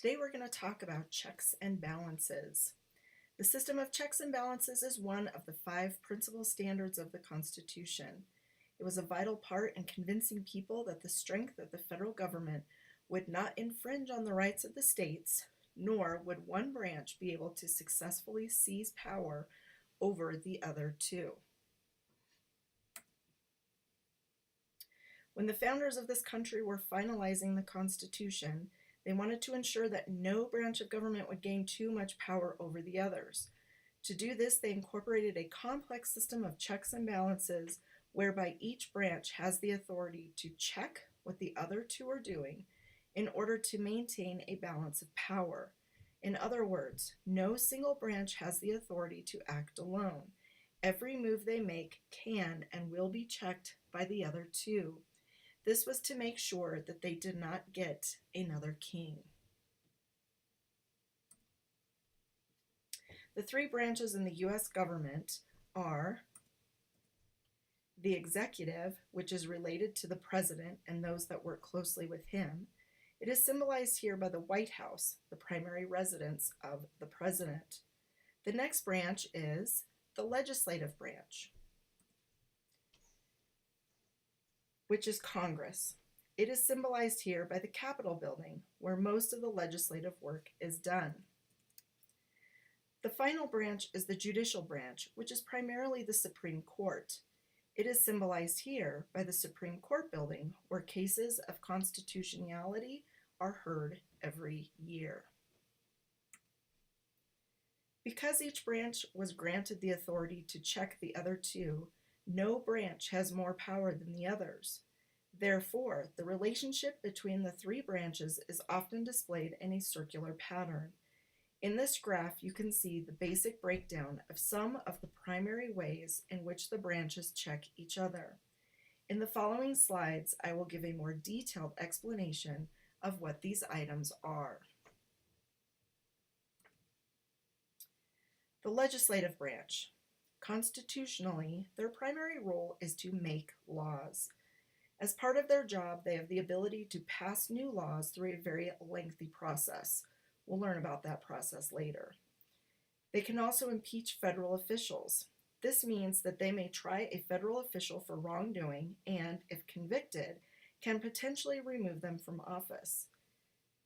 Today we're going to talk about checks and balances. The system of checks and balances is one of the 5 principal standards of the Constitution. It was a vital part in convincing people that the strength of the federal government would not infringe on the rights of the states, nor would one branch be able to successfully seize power over the other two. When the founders of this country were finalizing the Constitution, they wanted to ensure that no branch of government would gain too much power over the others. To do this, they incorporated a complex system of checks and balances whereby each branch has the authority to check what the other two are doing in order to maintain a balance of power. In other words, no single branch has the authority to act alone. Every move they make can and will be checked by the other two. This was to make sure that they did not get another king. The 3 branches in the U.S. government are the executive, which is related to the president and those that work closely with him. It is symbolized here by the White House, the primary residence of the president. The next branch is the legislative branch, which is Congress. It is symbolized here by the Capitol building, where most of the legislative work is done. The final branch is the judicial branch, which is primarily the Supreme Court. It is symbolized here by the Supreme Court building, where cases of constitutionality are heard every year. Because each branch was granted the authority to check the other two, no branch has more power than the others. Therefore, the relationship between the 3 branches is often displayed in a circular pattern. In this graph, you can see the basic breakdown of some of the primary ways in which the branches check each other. In the following slides, I will give a more detailed explanation of what these items are. The legislative branch. Constitutionally, their primary role is to make laws. As part of their job, they have the ability to pass new laws through a very lengthy process. We'll learn about that process later. They can also impeach federal officials. This means that they may try a federal official for wrongdoing and, if convicted, can potentially remove them from office.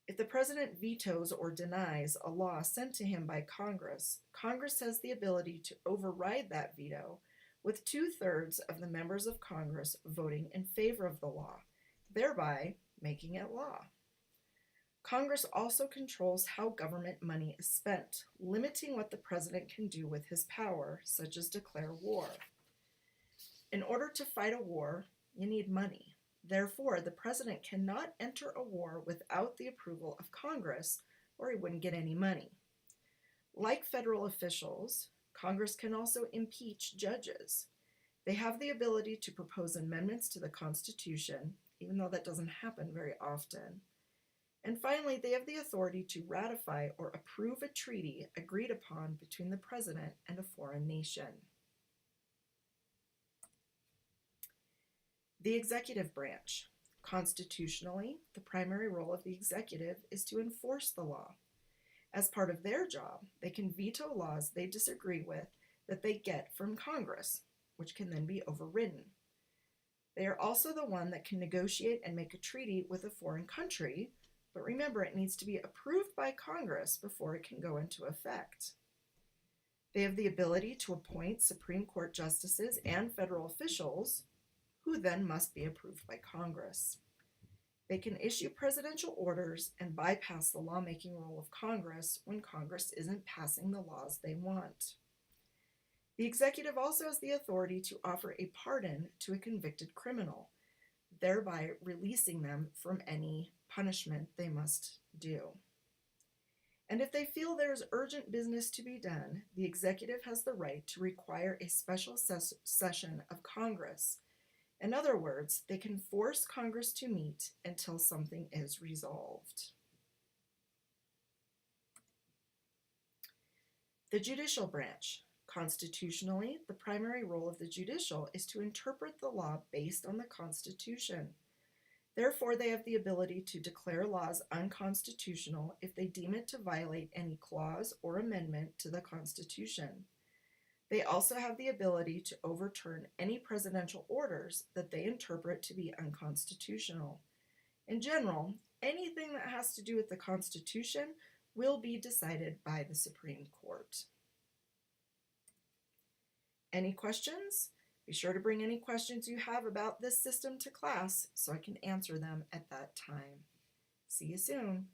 If the president vetoes or denies a law sent to him by Congress, Congress has the ability to override that veto, with 2/3 of the members of Congress voting in favor of the law, thereby making it law. Congress also controls how government money is spent, limiting what the president can do with his power, such as declare war. In order to fight a war, you need money. Therefore, the president cannot enter a war without the approval of Congress, or he wouldn't get any money. Like federal officials, Congress can also impeach judges. They have the ability to propose amendments to the Constitution, even though that doesn't happen very often. And finally, they have the authority to ratify or approve a treaty agreed upon between the president and a foreign nation. The executive branch. Constitutionally, the primary role of the executive is to enforce the law. As part of their job, they can veto laws they disagree with that they get from Congress, which can then be overridden. They are also the one that can negotiate and make a treaty with a foreign country, but remember, it needs to be approved by Congress before it can go into effect. They have the ability to appoint Supreme Court justices and federal officials, who then must be approved by Congress. They can issue presidential orders and bypass the lawmaking role of Congress when Congress isn't passing the laws they want. The executive also has the authority to offer a pardon to a convicted criminal, thereby releasing them from any punishment they must do. And if they feel there is urgent business to be done, the executive has the right to require a special session of Congress. In other words, they can force Congress to meet until something is resolved. The judicial branch. Constitutionally, the primary role of the judicial is to interpret the law based on the Constitution. Therefore, they have the ability to declare laws unconstitutional if they deem it to violate any clause or amendment to the Constitution. They also have the ability to overturn any presidential orders that they interpret to be unconstitutional. In general, anything that has to do with the Constitution will be decided by the Supreme Court. Any questions? Be sure to bring any questions you have about this system to class so I can answer them at that time. See you soon.